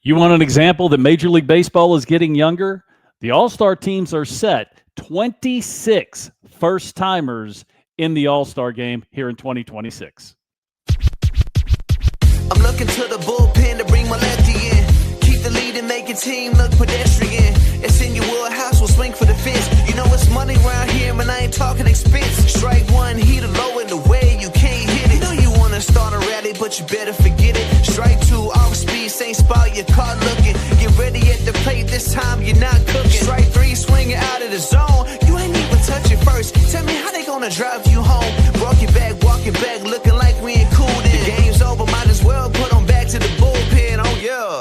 You want an example that Major League Baseball is getting younger? The All-Star teams are set. 26 first-timers in the All-Star game here in 2026. I'm looking to the bullpen to bring my lefty in. Keep the lead and make a team look pedestrian. It's in your wheelhouse, we'll swing for the fence. You know it's money around here, man, I ain't talking expense. Strike one, heat low in the way, you can't hit it. You know you want to start a rally, but you better forget it. Strike two, off speed, same spot, your car looking. Get ready at the plate, this time you're not cooking. Strike three, swinging out of the zone. You ain't even touch it first. Tell me how they gonna drive you home. Walk it back, looking like we ain't cool then. The game's over, might as well put them back to the bullpen, oh yeah.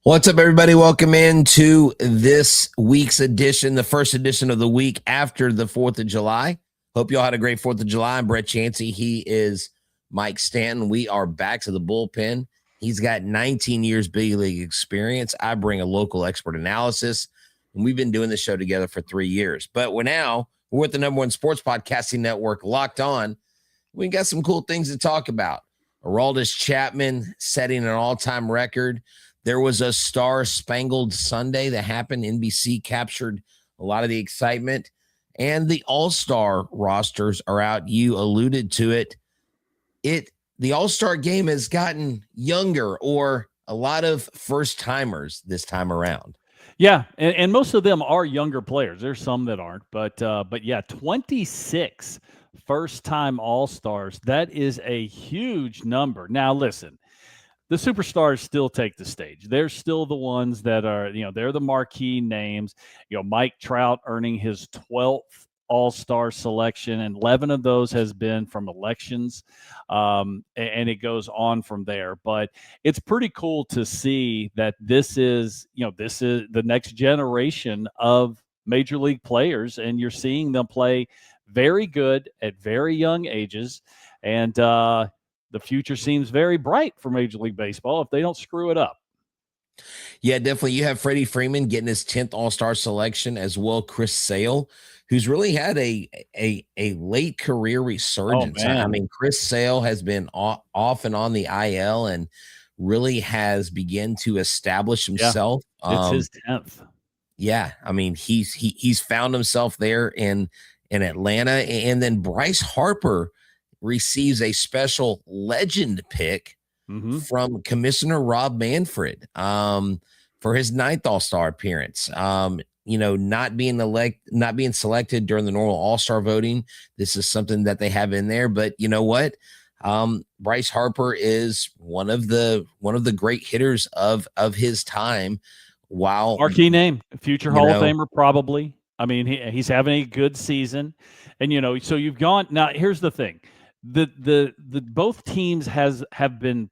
What's up, everybody? Welcome into this week's edition, the first edition of the week after the 4th of July. Hope you all had a great 4th of July. I'm Brett Chancey. He is Mike Stanton. We are back to the bullpen. He's got 19 years big league experience. I bring a local expert analysis, and we've been doing this show together for 3 years. But we're with the #1 sports podcasting network, Locked On. We got some cool things to talk about. Aroldis Chapman setting an all-time record. There was a Star-Spangled Sunday that happened. NBC captured a lot of the excitement. And the All-Star rosters are out. You alluded to it. The All-Star game has gotten younger, or a lot of first-timers this time around. Yeah, and most of them are younger players. There's some that aren't, but yeah, 26 first-time All-Stars. That is a huge number. Now, listen. The superstars still take the stage. They're still the ones that are, they're the marquee names. Mike Trout earning his 12th All-Star selection, and 11 of those has been from elections, and it goes on from there. But it's pretty cool to see that this is the next generation of Major League players, and you're seeing them play very good at very young ages, and the future seems very bright for Major League Baseball if they don't screw it up. Yeah, definitely. You have Freddie Freeman getting his 10th All-Star selection, as well Chris Sale, who's really had a late career resurgence. I mean, Chris Sale has been off and on the IL and really has begun to establish himself. It's his 10th. Yeah, I mean, he's found himself there in Atlanta. And then Bryce Harper receives a special legend pick from Commissioner Rob Manfred for his 9th All-Star appearance. Not being selected during the normal All-Star voting. This is something that they have in there. But you know what? Bryce Harper is one of the great hitters of his time. While marquee name, future Hall of Famer, probably. I mean, he's having a good season, and so you've gone. Now, here's the thing. The both teams have been,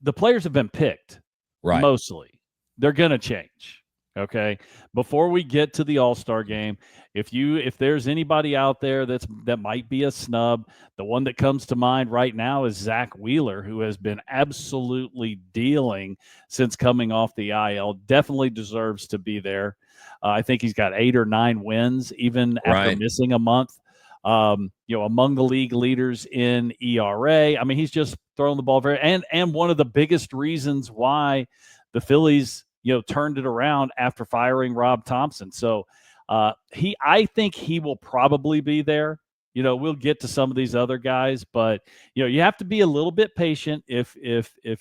the players have been picked, right? Mostly. They're gonna change. Okay. Before we get to the All-Star game, if there's anybody out there that might be a snub, the one that comes to mind right now is Zach Wheeler, who has been absolutely dealing since coming off the IL. Definitely deserves to be there. I think he's got 8 or 9 wins, even after missing a month. Among the league leaders in ERA. I mean, he's just throwing the ball and one of the biggest reasons why the Phillies, turned it around after firing Rob Thompson. So I think he will probably be there. We'll get to some of these other guys, but you have to be a little bit patient. If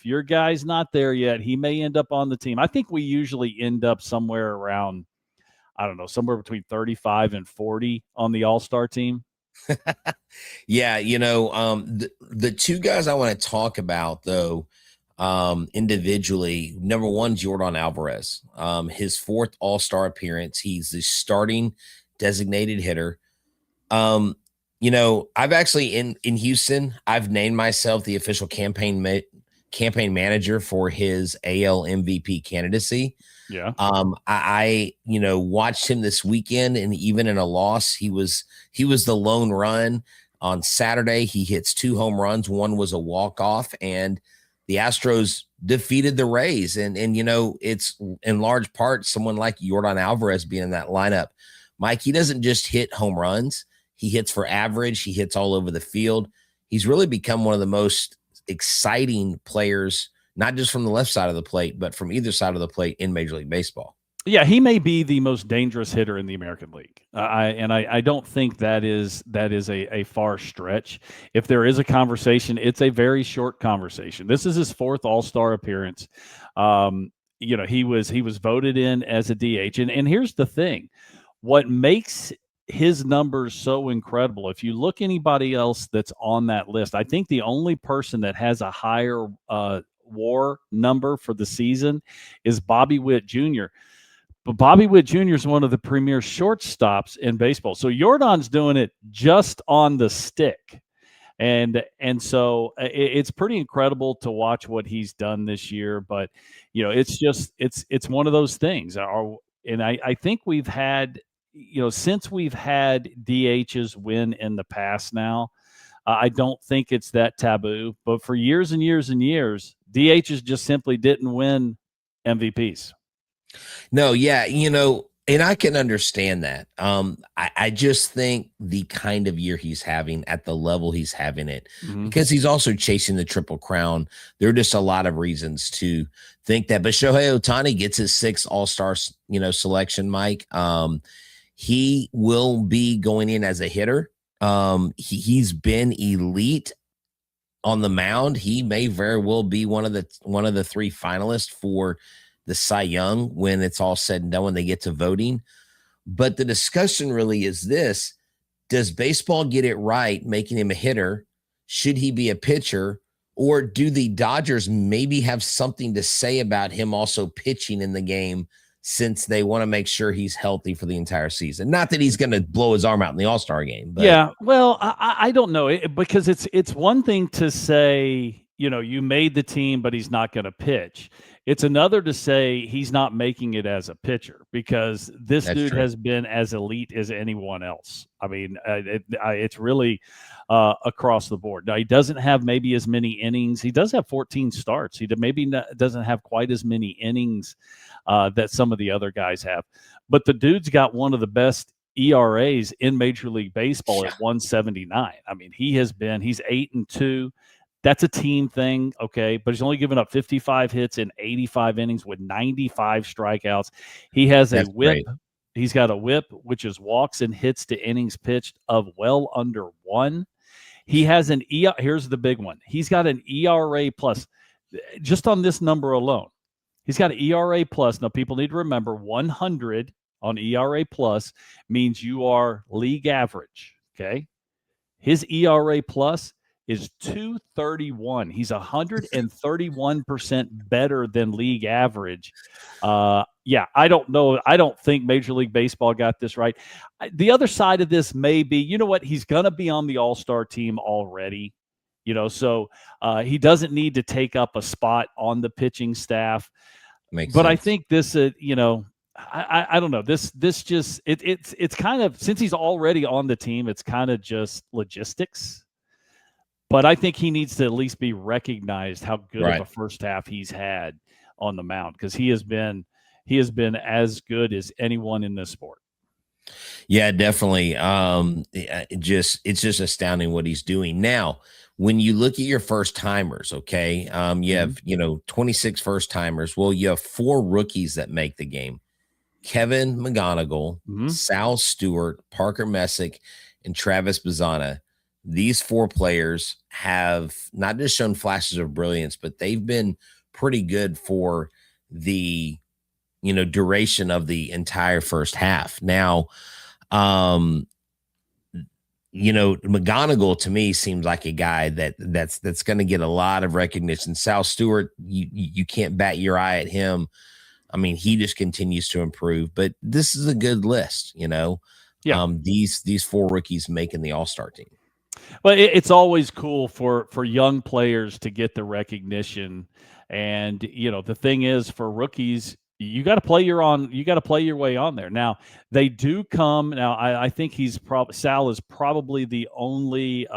your guy's not there yet, he may end up on the team. I think we usually end up somewhere around, I don't know, somewhere between 35 and 40 on the All-Star team. Yeah, the two guys I want to talk about, though, individually, number one, Jordan Alvarez, his 4th All-Star appearance. He's the starting designated hitter. I've actually in Houston, I've named myself the official campaign manager for his AL MVP candidacy. Yeah. I watched him this weekend, and even in a loss, he was the lone run. On Saturday, he hits 2 home runs. One was a walk-off, and the Astros defeated the Rays. And it's in large part someone like Jordan Alvarez being in that lineup. Mike, he doesn't just hit home runs. He hits for average. He hits all over the field. He's really become one of the most exciting players not just from the left side of the plate, but from either side of the plate in Major League Baseball. Yeah, he may be the most dangerous hitter in the American League. I don't think that is a far stretch. If there is a conversation, it's a very short conversation. This is his 4th All-Star appearance. He was voted in as a DH. And here's the thing. What makes his numbers so incredible, if you look anybody else that's on that list, I think the only person that has a higher WAR number for the season is Bobby Witt Jr., but Bobby Witt Jr. is one of the premier shortstops in baseball. So Jordan's doing it just on the stick. And so it's pretty incredible to watch what he's done this year. But, it's one of those things. And I think we've had, since we've had DHs win in the past now, I don't think it's that taboo. But for years and years and years, DHs just simply didn't win MVPs. No, yeah, and I can understand that. I just think the kind of year he's having at the level he's having it, because he's also chasing the Triple Crown. There are just a lot of reasons to think that. But Shohei Ohtani gets his 6th All-Star, selection, Mike. He will be going in as a hitter. He's been elite on the mound. He may very well be one of the 3 finalists for the Cy Young when it's all said and done, when they get to voting. But the discussion really is this: does baseball get it right making him a hitter? Should he be a pitcher? Or do the Dodgers maybe have something to say about him also pitching in the game, since they want to make sure he's healthy for the entire season? Not that he's going to blow his arm out in the All-Star game. But. Yeah, well, I don't know, because it's one thing to say, you made the team, but he's not going to pitch. It's another to say he's not making it as a pitcher, because this That's dude true. has been as elite as anyone else. I mean, it's really across the board. Now, he doesn't have maybe as many innings. He does have 14 starts. He doesn't have quite as many innings that some of the other guys have. But the dude's got one of the best ERAs in Major League Baseball at 179. I mean, he's 8-2. That's a team thing, okay? But he's only given up 55 hits in 85 innings with 95 strikeouts. He has a whip. Great. He's got a whip, which is walks and hits to innings pitched of well under 1. He has an here's the big one. He's got an ERA plus, just on this number alone. He's got an ERA plus. Now, people need to remember 100 on ERA plus means you are league average, okay? His ERA plus is 231. He's 131% better than league average. Yeah, I don't know. I don't think Major League Baseball got this right. The other side of this may be, you know what? He's going to be on the All-Star team already, so he doesn't need to take up a spot on the pitching staff. Makes but sense. I think this, I don't know. This just it's kind of, since he's already on the team, it's kind of just logistics. But I think he needs to at least be recognized how good of a first half he's had on the mound, because he has been as good as anyone in this sport. Yeah, definitely. It's just astounding what he's doing. Now, when you look at your first timers, okay, you have 26 first timers. Well, you have 4 rookies that make the game: Kevin McGonigal, Sal Stewart, Parker Messick, and Travis Bazzana. These 4 players have not just shown flashes of brilliance, but they've been pretty good for the, duration of the entire first half. Now, McGonigal to me seems like a guy that's going to get a lot of recognition. Sal Stewart, you can't bat your eye at him. I mean, he just continues to improve, but this is a good list, Yeah. These 4 rookies making the All-Star team. Well, it's always cool for young players to get the recognition. And, the thing is, for rookies, you got to play your way on there. Now, they do come. Now, I think Sal is probably the only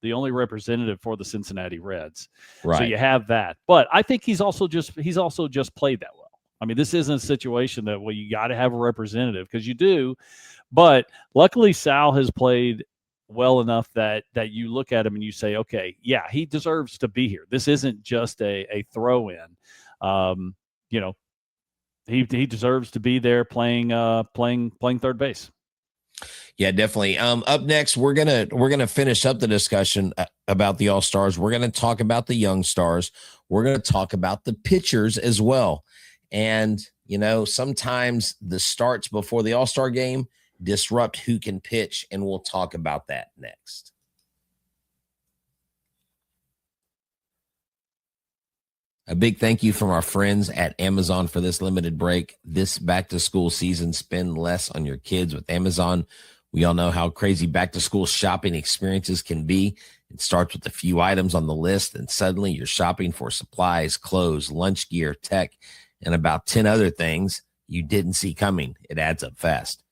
representative for the Cincinnati Reds. Right. So you have that. But I think he's also just played that well. I mean, this isn't a situation that, well, you got to have a representative, because you do. But luckily, Sal has played well enough that you look at him and you say, okay, yeah, he deserves to be here. This isn't just a throw in. He deserves to be there playing third base. Yeah, definitely. Up next, we're gonna finish up the discussion about the All-Stars. We're gonna talk about the young stars. We're gonna talk about the pitchers as well. And sometimes the starts before the All-Star game disrupt who can pitch, and we'll talk about that next. A big thank you from our friends at Amazon for this limited break. This back-to-school season, spend less on your kids with Amazon. We all know how crazy back-to-school shopping experiences can be. It starts with a few items on the list, and suddenly you're shopping for supplies, clothes, lunch gear, tech, and about 10 other things you didn't see coming. It adds up fast.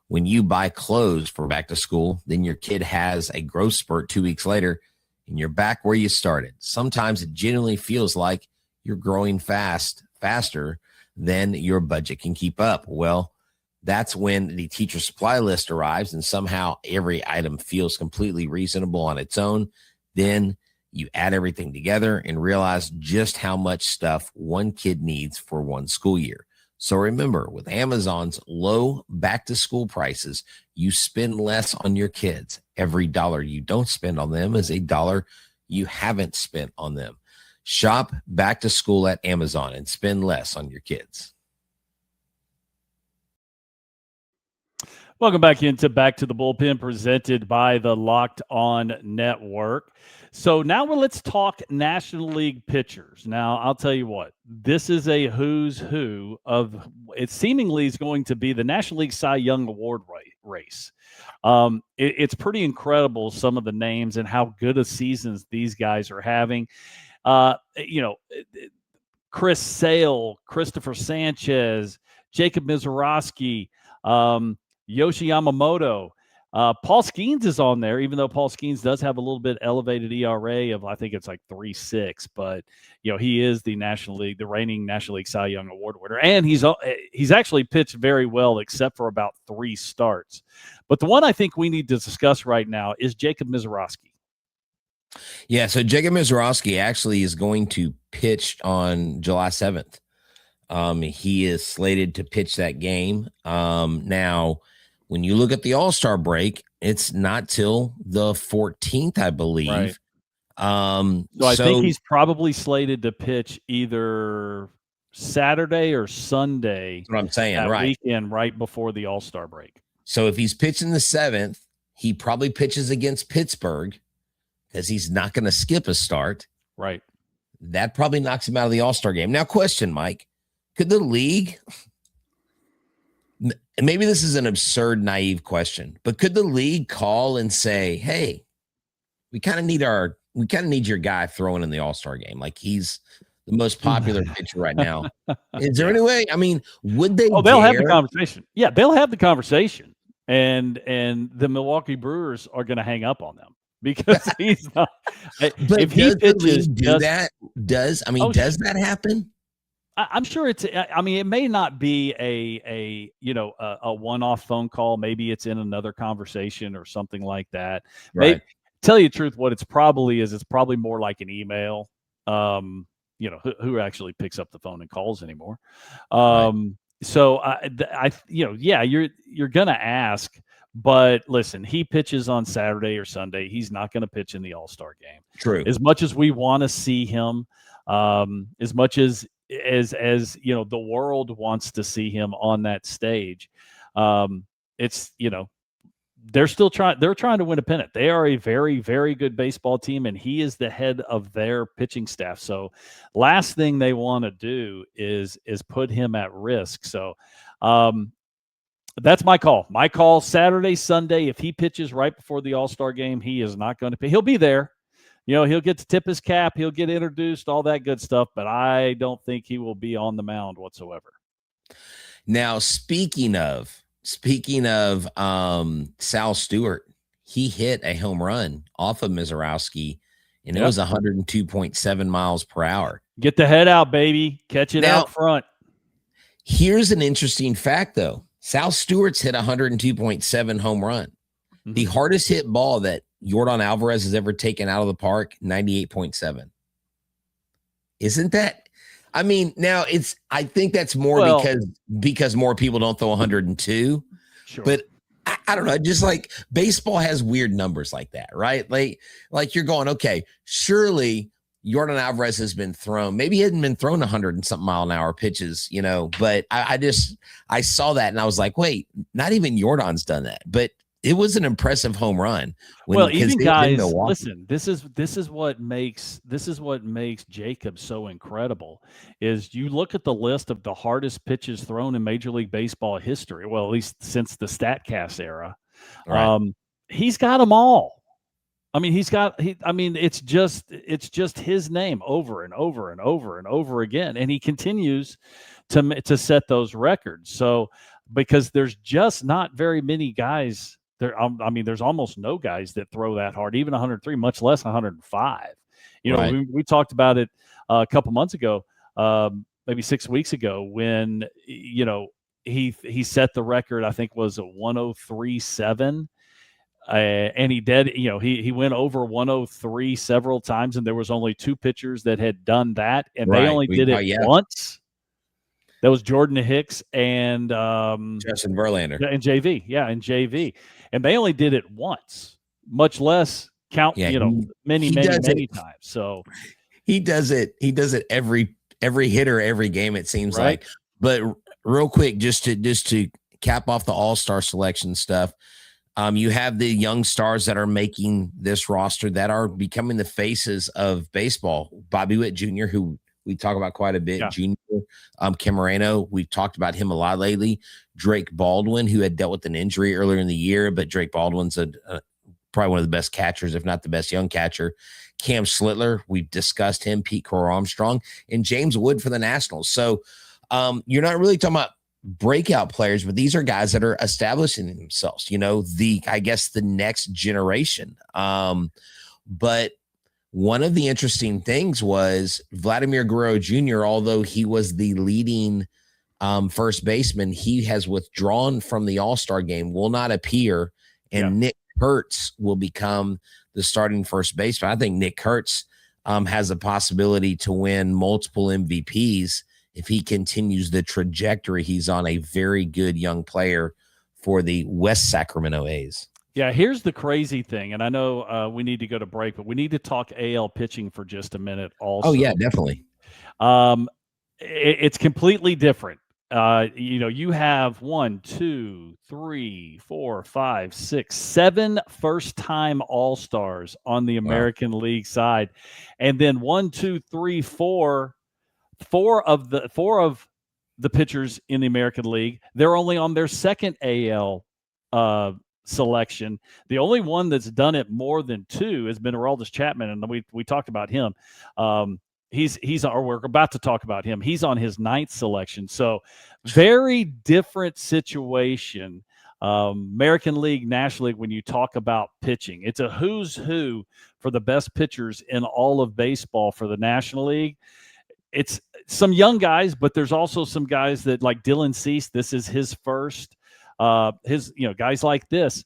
When you buy clothes for back-to-school, then your kid has a growth spurt 2 weeks later, and you're back where you started. Sometimes it genuinely feels like you're growing faster than your budget can keep up. Well, that's when the teacher supply list arrives and somehow every item feels completely reasonable on its own. Then you add everything together and realize just how much stuff one kid needs for one school year. So remember, with Amazon's low back-to-school prices, you spend less on your kids. Every dollar you don't spend on them is a dollar you haven't spent on them. Shop back to school at Amazon and spend less on your kids. Welcome back to the Bullpen, presented by the Locked On Network. So now let's talk National League pitchers. Now, I'll tell you what, this is a who's who of, it seemingly is going to be the National League Cy Young Award race. It's pretty incredible, some of the names and how good of seasons these guys are having. Chris Sale, Christopher Sanchez, Jacob Misiorowski, Yoshi Yamamoto. Paul Skenes is on there, even though Paul Skenes does have a little bit elevated ERA of, I think it's like 3.6, but he is the reigning National League Cy Young Award winner, and he's actually pitched very well except for about 3 starts. But the one I think we need to discuss right now is Jacob Misiorowski. Yeah, so Jacob Misiorowski actually is going to pitch on July 7th. He is slated to pitch that game. Now, when you look at the All-Star break, it's not till the 14th, I believe. Right. So I think he's probably slated to pitch either Saturday or Sunday. That's what I'm saying, that right? Weekend right before the All-Star break. So if he's pitching the 7th, he probably pitches against Pittsburgh, because he's not going to skip a start. Right. That probably knocks him out of the All-Star game. Now, question, Mike, could the league, and maybe this is an absurd, naive question, but could the league call and say, hey, we kind of need your guy throwing in the All-Star game? Like, he's the most popular pitcher right now. Is there any way? I mean, would they? Oh, they'll have the conversation. Yeah, they'll have the conversation. And the Milwaukee Brewers are going to hang up on them. Because he's not. But if he pitches, does that happen? I'm sure it's. I mean, it may not be a one-off phone call. Maybe it's in another conversation or something like that. Right. Maybe, tell you the truth, what it's probably more like an email. Who actually picks up the phone and calls anymore? Right. So you're gonna ask. But listen, he pitches on Saturday or Sunday. He's not going to pitch in the All-Star game. True. As much as we want to see him, as much as the world wants to see him on that stage, it's they're still trying. They're trying to win a pennant. They are a very, very good baseball team, and he is the head of their pitching staff. So, last thing they want to do is put him at risk. So, that's my call. My call Saturday, Sunday. If he pitches right before the All-Star game, he is not going to pitch. He'll be there. He'll get to tip his cap. He'll get introduced, all that good stuff. But I don't think he will be on the mound whatsoever. Now, speaking of Sal Stewart, he hit a home run off of Misiorowski, and it was 102.7 miles per hour. Get the head out, baby. Catch it out front. Here's an interesting fact, though. Sal Stewart's hit 102.7 home run. The hardest hit ball that Yordan Alvarez has ever taken out of the park, 98.7. Isn't that? I mean, now I think that's more because more people don't throw 102. Sure. But I don't know. Just like baseball has weird numbers like that, right? Like you're going, okay, surely Yordan Alvarez has been thrown. Maybe he hadn't been thrown 100 and something mile an hour pitches, but I saw that and I was like, wait, not even Yordan's done that. But it was an impressive home run. Even guys, listen, this is what makes Jacob so incredible. Is you look at the list of the hardest pitches thrown in Major League Baseball history. Well, at least since the StatCast era, right. He's got them all. I mean, it's just his name over and over and over and over again, and he continues to set those records. So because there's just not very many guys. There's almost no guys that throw that hard, even 103, much less 105. Right. We talked about it a couple months ago, maybe 6 weeks ago, when he set the record. I think was a 103.7, and he did. He went over 103 several times, and there was only 2 pitchers that had done that, and they only did it once. That was Jordan Hicks and Justin Verlander and JV, and they only did it once, much less count. Many times. So he does it. He does it every hitter, every game. It seems like. But real quick, just to cap off the All-Star selection stuff, you have the young stars that are making this roster that are becoming the faces of baseball. Bobby Witt Jr., who we talk about quite a bit. Yeah. Junior, Camareno, we've talked about him a lot lately. Drake Baldwin, who had dealt with an injury earlier in the year, but Drake Baldwin's probably one of the best catchers, if not the best young catcher. Cam Schlittler, we've discussed him. Pete Crow Armstrong, and James Wood for the Nationals. So you're not really talking about breakout players, but these are guys that are establishing themselves. The next generation. But one of the interesting things was Vladimir Guerrero Jr., although he was the leading first baseman, he has withdrawn from the All-Star game, will not appear, and Nick Kurtz will become the starting first baseman. I think Nick Kurtz has a possibility to win multiple MVPs if he continues the trajectory he's on, a very good young player for the West Sacramento A's. Yeah, here's the crazy thing, and I know we need to go to break, but we need to talk AL pitching for just a minute also. Oh, yeah, definitely. It's completely different. You have 1, 2, 3, 4, 5, 6, 7 first-time All-Stars on the American League side, and then 1, 2, 3, 4 of the pitchers in the American League, they're only on their second AL selection. The only one that's done it more than 2 has been Aroldis Chapman, and we talked about him. We're about to talk about him. He's on his 9th selection. So very different situation. American League, National League, when you talk about pitching, it's a who's who for the best pitchers in all of baseball for the National League. It's some young guys, but there's also some guys that, like Dylan Cease, this is his first. Guys like this.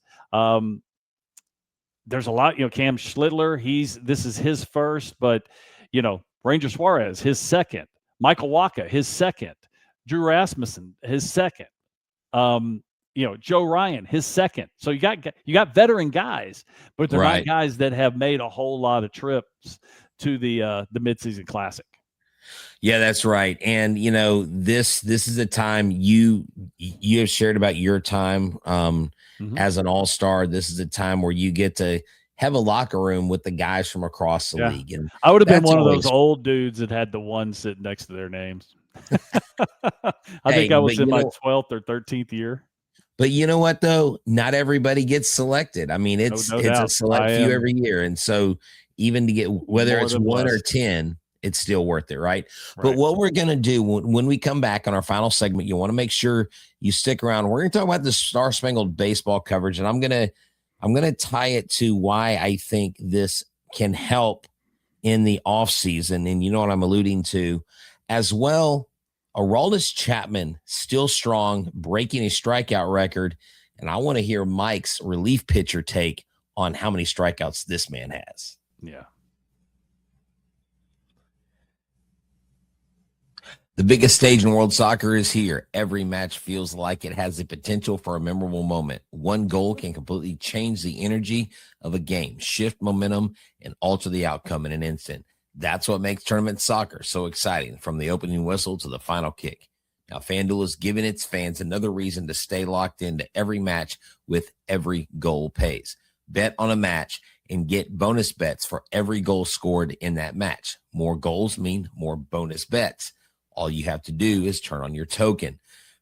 There's a lot, Cam Schlittler, this is his first, but Ranger Suarez, his second. Michael Wacha, his second. Drew Rasmussen, his second. Joe Ryan, his second. So you got veteran guys, but they're not guys that have made a whole lot of trips to the midseason classic. Yeah, that's right. And this is a time you have shared about your time as an all-star. This is a time where you get to have a locker room with the guys from across the league. And I would have been one of those old dudes that had the one sitting next to their names. I think I was in my 12th or 13th year. But you know what, though? Not everybody gets selected. I mean, it's a select few every year. And so even to get, whether it's 1 or 10, it's still worth it, right? But what we're going to do when we come back on our final segment, you want to make sure you stick around. We're going to talk about the Star-Spangled baseball coverage, and I'm going to tie it to why I think this can help in the offseason. And you know what I'm alluding to as well. Aroldis Chapman still strong, breaking a strikeout record. And I want to hear Mike's relief pitcher take on how many strikeouts this man has. Yeah. The biggest stage in world soccer is here. Every match feels like it has the potential for a memorable moment. One goal can completely change the energy of a game, shift momentum, and alter the outcome in an instant. That's what makes tournament soccer so exciting, from the opening whistle to the final kick. Now, FanDuel is giving its fans another reason to stay locked into every match with every goal pays. Bet on a match and get bonus bets for every goal scored in that match. More goals mean more bonus bets. All you have to do is turn on your token.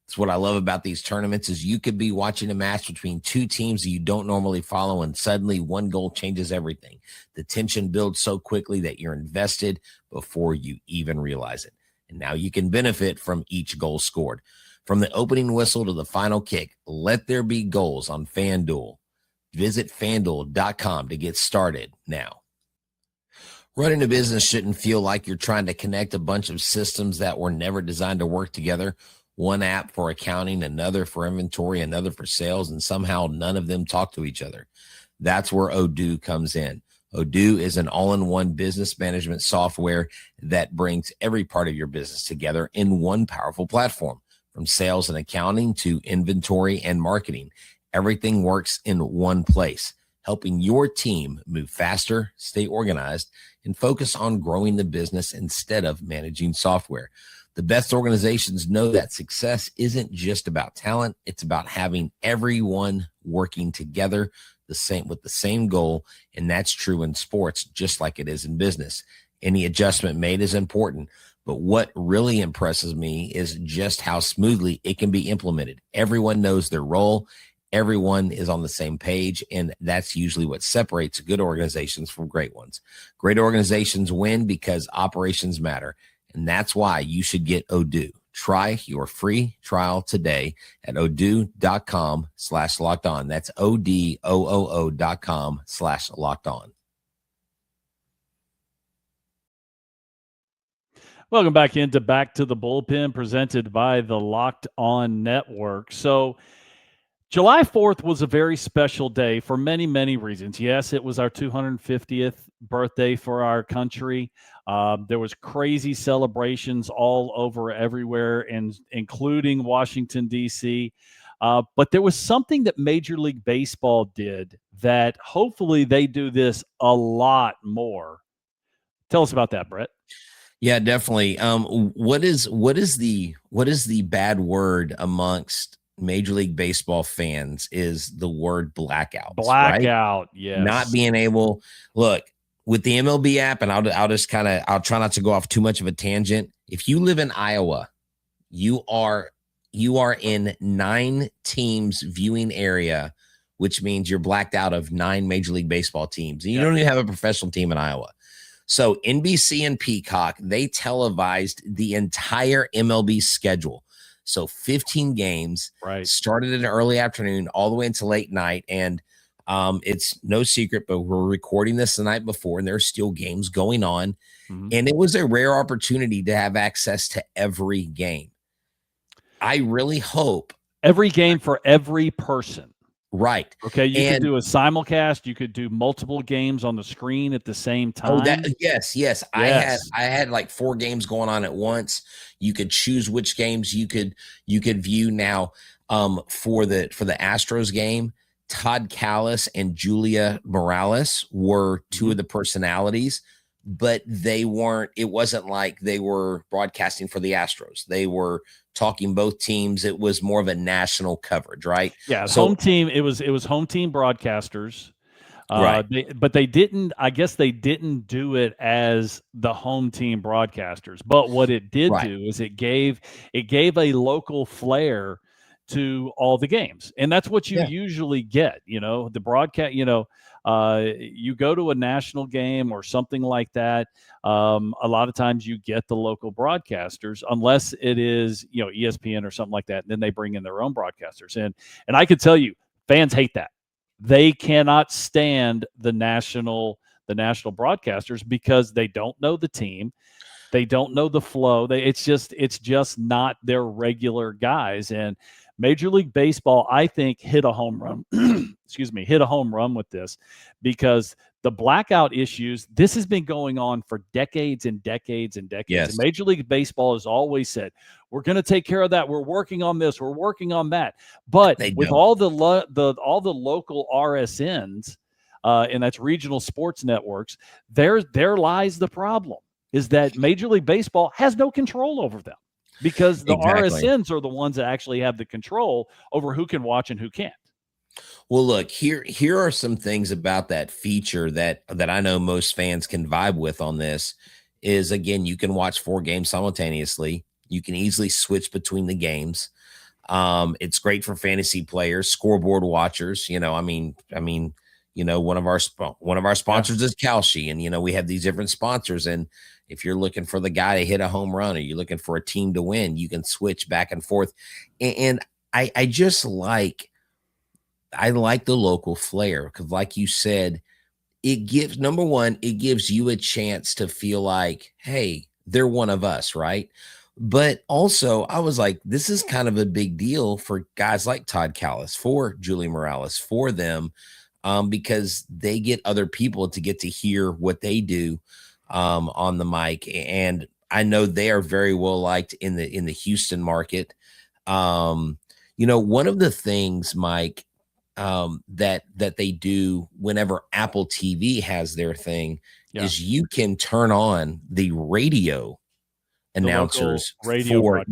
That's what I love about these tournaments is you could be watching a match between two teams that you don't normally follow, and suddenly one goal changes everything. The tension builds so quickly that you're invested before you even realize it. And now you can benefit from each goal scored. From the opening whistle to the final kick, let there be goals on FanDuel. Visit FanDuel.com to get started now. Running a business shouldn't feel like you're trying to connect a bunch of systems that were never designed to work together. One app for accounting, another for inventory, another for sales, and somehow none of them talk to each other. That's where Odoo comes in. Odoo is an all-in-one business management software that brings every part of your business together in one powerful platform. From sales and accounting to inventory and marketing, everything works in one place, helping your team move faster, stay organized, and focus on growing the business instead of managing software. The best organizations know that success isn't just about talent. It's about having everyone working together with the same goal. And that's true in sports, just like it is in business. Any adjustment made is important. But what really impresses me is just how smoothly it can be implemented. Everyone knows their role. Everyone is on the same page, and that's usually what separates good organizations from great ones. Great organizations win because operations matter, and that's why you should get Odoo. Try your free trial today at odoo.com/lockedon. That's ODOOO.com/lockedon. Welcome back to the Bullpen, presented by the Locked On Network. So July 4th was a very special day for many, many reasons. Yes, it was our 250th birthday for our country. There was crazy celebrations all over everywhere, and including Washington, D.C. But there was something that Major League Baseball did that hopefully they do this a lot more. Tell us about that, Brett. Yeah, definitely. What is the bad word amongst Major League Baseball fans is the word blackout. Blackout, right? Yes. Not being able, look, with the MLB app, and I'll try not to go off too much of a tangent. If you live in Iowa, you are in 9 teams viewing area, which means you're blacked out of 9 Major League Baseball teams. And you don't even have a professional team in Iowa. So NBC and Peacock, they televised the entire MLB schedule. So 15 games, right, started in the early afternoon all the way into late night. And it's no secret, but we're recording this the night before, and there's still games going on. Mm-hmm. And it was a rare opportunity to have access to every game. I really hope. Every game for every person. Right. Okay. You could do a simulcast. You could do multiple games on the screen at the same time. Oh, yes. I had like 4 games going on at once. You could choose which games you could view. Now, for the Astros game, Todd Callis and Julia Morales were 2 of the personalities, but it wasn't like they were broadcasting for the Astros. They were talking both teams. It was more of a national coverage, right? Yeah, so, home team. It was home team broadcasters, right? They didn't. I guess they didn't do it as the home team broadcasters. But what it did do is it gave a local flair to all the games, and that's what you usually get. The broadcast. You go to a national game or something like that. A lot of times you get the local broadcasters, unless it is, ESPN or something like that. And then they bring in their own broadcasters. And I could tell you, fans hate that. They cannot stand the national broadcasters because they don't know the team. They don't know the flow. It's just not their regular guys. And Major League Baseball, I think, hit a home run. Hit a home run with this, because the blackout issues, this has been going on for decades and decades and decades. Yes. And Major League Baseball has always said, we're going to take care of that. We're working on this. We're working on that. But with all the local RSNs, and that's regional sports networks, there lies the problem, is that Major League Baseball has no control over them, because the RSNs are the ones that actually have the control over who can watch and who can't. Well, look, here are some things about that feature that I know most fans can vibe with on this is, again, you can watch 4 games simultaneously. You can easily switch between the games. It's great for fantasy players, scoreboard watchers. One of our sponsors is Kalshi, and we have these different sponsors. And if you're looking for the guy to hit a home run, or you're looking for a team to win, you can switch back and forth. And I like the local flair, because, like you said, it gives, number one, it gives you a chance to feel like, hey, they're one of us, right? But also, I was like, this is kind of a big deal for guys like Todd Callis, for Julie Morales, for them, because they get other people to get to hear what they do on the mic. And I know they are very well liked in the Houston market. One of the things, Mike, that they do whenever Apple TV has their thing is you can turn on the radio announcers radio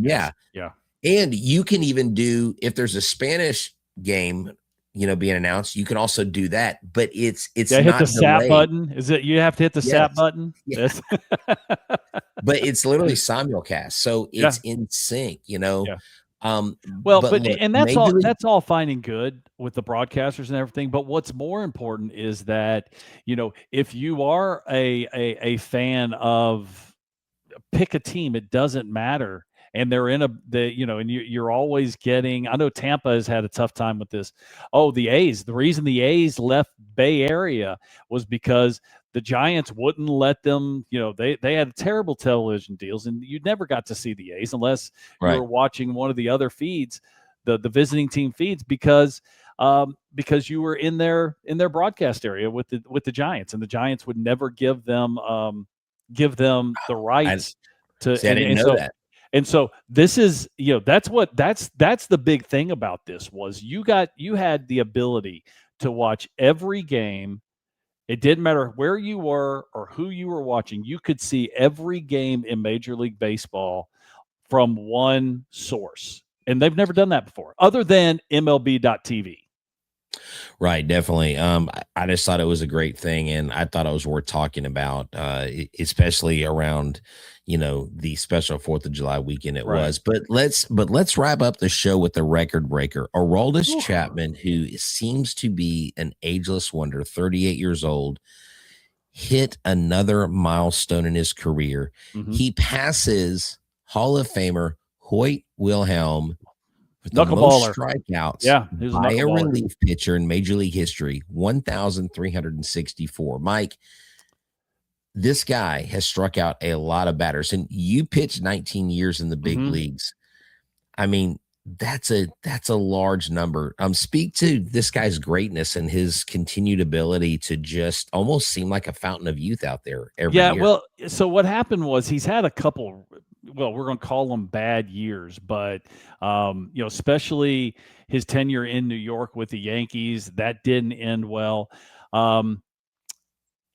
and you can even do, if there's a Spanish game being announced, you can also do that, but it's not hit the SAP button. Is it, you have to hit the SAP button? Yes. But it's literally simulcast, so it's in sync. That's all fine and good with the broadcasters and everything, but what's more important is that if you are a fan of, pick a team, it doesn't matter, and they're and you're always getting, I know Tampa has had a tough time with this. The A's, the reason the A's left Bay Area was because the Giants wouldn't let them, they had terrible television deals, and you never got to see the A's unless you were watching one of the other feeds, the visiting team feeds, because you were in their broadcast area with the Giants, and the Giants would never give them the rights to. I didn't know that. And so this is, that's the big thing about this, was you had the ability to watch every game. It didn't matter where you were or who you were watching. You could see every game in Major League Baseball from one source. And they've never done that before, other than MLB.TV. Right, definitely. I just thought it was a great thing, and I thought it was worth talking about, especially around, the special 4th of July weekend it was. But let's wrap up the show with the record breaker, Aroldis Chapman, who seems to be an ageless wonder, 38 years old, hit another milestone in his career. Mm-hmm. He passes Hall of Famer Hoyt Wilhelm, the most strikeouts by a relief pitcher in Major League history, 1,364. Mike, this guy has struck out a lot of batters, and you pitched 19 years in the big leagues. I mean, that's a large number. Speak to this guy's greatness and his continued ability to just almost seem like a fountain of youth out there every year. Well, so what happened was he's had a couple, we're going to call them bad years, but especially his tenure in New York with the Yankees, that didn't end well.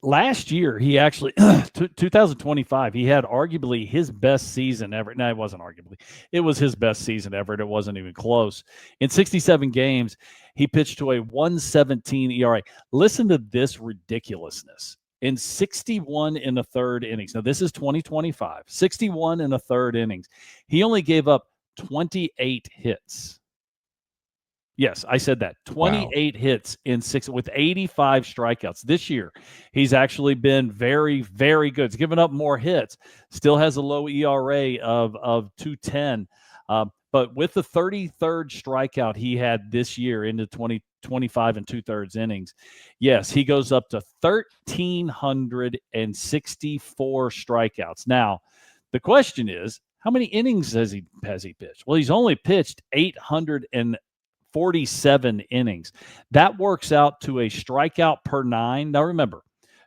Last year, he actually, 2025, he had arguably his best season ever. No, it wasn't arguably. It was his best season ever, and it wasn't even close. In 67 games, he pitched to a 1.17 ERA. Listen to this ridiculousness. In 61 in the third innings. Now, this is 2025. 61 in the third innings. He only gave up 28 hits. Yes, I said that. 28 hits in 6 with 85 strikeouts. This year, he's actually been very, very good. He's given up more hits. Still has a low ERA of 2.10. But with the 33rd strikeout he had this year into 2025 and 2/3 innings, yes, he goes up to 1,364 strikeouts. Now, The question is, how many innings has he pitched? Well, he's only pitched 847 innings. That works out to a strikeout per 9. Now remember,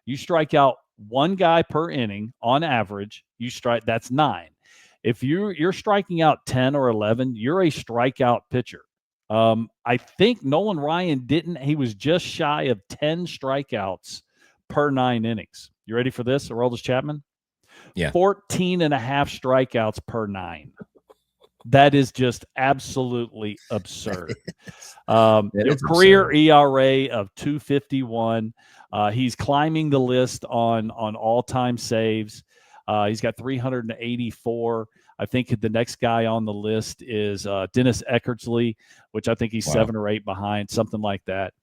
you strike out one guy per inning on average. That's 9. If you're striking out 10 or 11, you're a strikeout pitcher. I think Nolan Ryan didn't. He was just shy of 10 strikeouts per 9 innings. You ready for this, Aroldis Chapman? Yeah. 14 and a half strikeouts per 9. That is just absolutely absurd. Career absurd. ERA of 2.51. He's climbing the list on all-time saves. He's got 384. I think the next guy on the list is Dennis Eckersley, which I think he's 7 or 8 behind, something like that.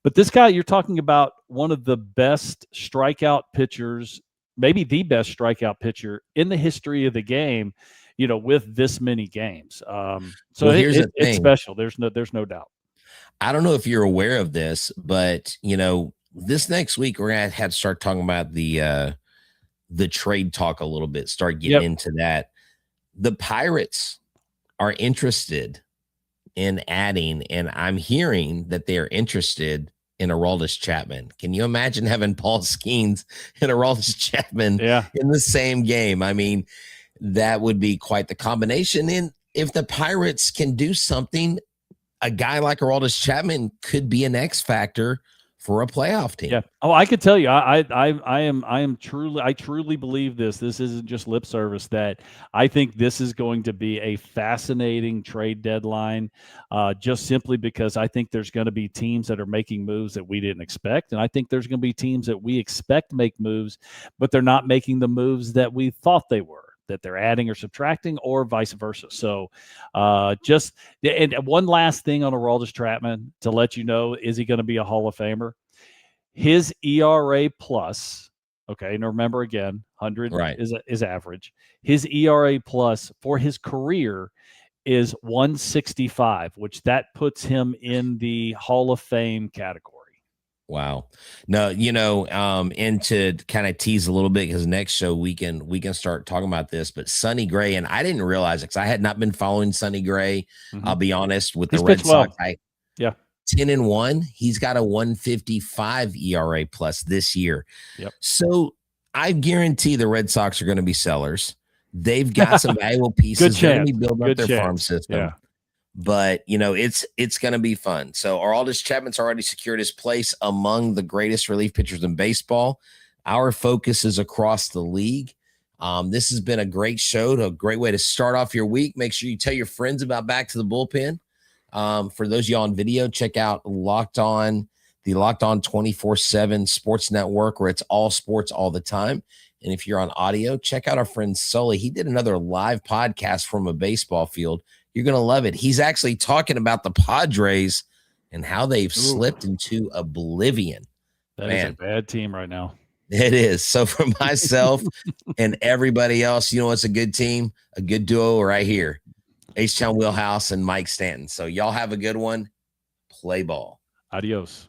But this guy, you're talking about one of the best strikeout pitchers, maybe the best strikeout pitcher in the history of the game, with this many games. It's special. There's no doubt. I don't know if you're aware of this, but this next week we're gonna have to start talking about the trade talk a little bit. Start getting into that. The Pirates are interested in adding, and I'm hearing that they are interested in Aroldis Chapman. Can you imagine having Paul Skenes and Aroldis Chapman in the same game? I mean, that would be quite the combination. And if the Pirates can do something, a guy like Aroldis Chapman could be an X factor for a playoff team. Yeah. Oh, I could tell you, I truly believe this. This isn't just lip service. That I think this is going to be a fascinating trade deadline, just simply because I think there's going to be teams that are making moves that we didn't expect, and I think there's going to be teams that we expect make moves, but they're not making the moves that we thought they were, that they're adding or subtracting, or vice versa. So and one last thing on Aroldis Chapman to let you know, is he going to be a Hall of Famer? His ERA plus, okay, and remember again, 100 is average. His ERA plus for his career is 165, which that puts him in the Hall of Fame category. Wow. No, and to kind of tease a little bit, because next show we can start talking about this, but Sonny Gray, and I didn't realize it because I had not been following Sonny Gray. I'll be honest, with the Red Sox. 10-1. He's got a 155 ERA plus this year. Yep. So I guarantee the Red Sox are going to be sellers. They've got some valuable pieces. They're going to be building up their farm system. Yeah. But it's going to be fun. So Aroldis Chapman's already secured his place among the greatest relief pitchers in baseball. Our focus is across the league. This has been a great show, a great way to start off your week. Make sure you tell your friends about Back to the Bullpen. For those of you on video, check out the Locked On 24/7 Sports Network, where it's all sports all the time. And if you're on audio, check out our friend Sully. He did another live podcast from a baseball field. You're going to love it. He's actually talking about the Padres and how they've slipped into oblivion. That is a bad team right now. It is. So for myself and everybody else, it's a good team, a good duo right here. HTown Wheelhouse and Mike Stanton. So y'all have a good one. Play ball. Adios.